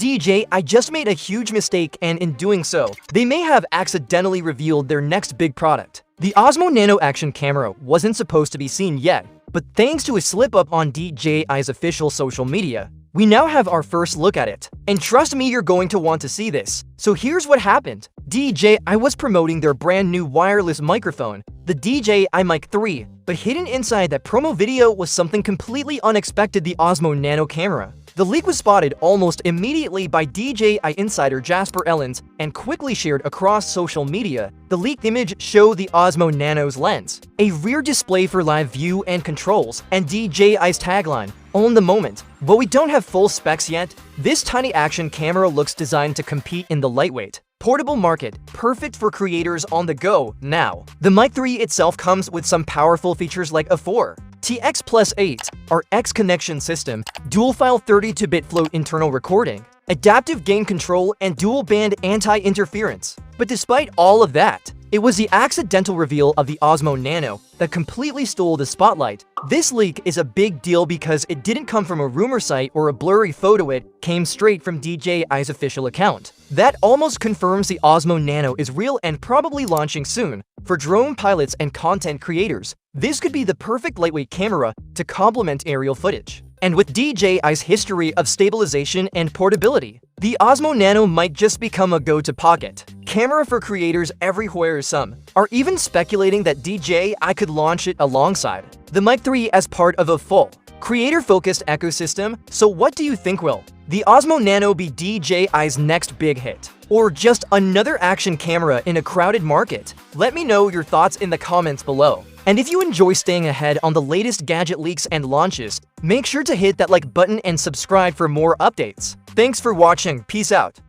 DJI just made a huge mistake, and in doing so, they may have accidentally revealed their next big product. The Osmo Nano action camera wasn't supposed to be seen yet, but thanks to a slip-up on DJI's official social media, we now have our first look at it. And trust me, you're going to want to see this. So here's what happened. DJI was promoting their brand new wireless microphone, the DJI Mic 3, but hidden inside that promo video was something completely unexpected: the Osmo Nano camera. The leak was spotted almost immediately by DJI insider Jasper Ellens and quickly shared across social media. The leaked image showed the Osmo Nano's lens, a rear display for live view and controls, and DJI's tagline, "On the moment." But we don't have full specs yet. This tiny action camera looks designed to compete in the lightweight, portable market, perfect for creators on the go now. The Mic 3 itself comes with some powerful features like a 4TX+8 RX connection system, dual-file 32-bit float internal recording, adaptive gain control, and dual-band anti-interference. But despite all of that, it was the accidental reveal of the Osmo Nano that completely stole the spotlight. This leak is a big deal because it didn't come from a rumor site or a blurry photo. It came straight from DJI's official account. That almost confirms the Osmo Nano is real and probably launching soon. For drone pilots and content creators, this could be the perfect lightweight camera to complement aerial footage. And with DJI's history of stabilization and portability, the Osmo Nano might just become a go-to pocket camera for creators everywhere. Some are even speculating that DJI could launch it alongside the Mic 3 as part of a full creator-focused ecosystem. So what do you think? Will the Osmo Nano be DJI's next big hit, or just another action camera in a crowded market? Let me know your thoughts in the comments below. And if you enjoy staying ahead on the latest gadget leaks and launches, make sure to hit that like button and subscribe for more updates. Thanks for watching. Peace out.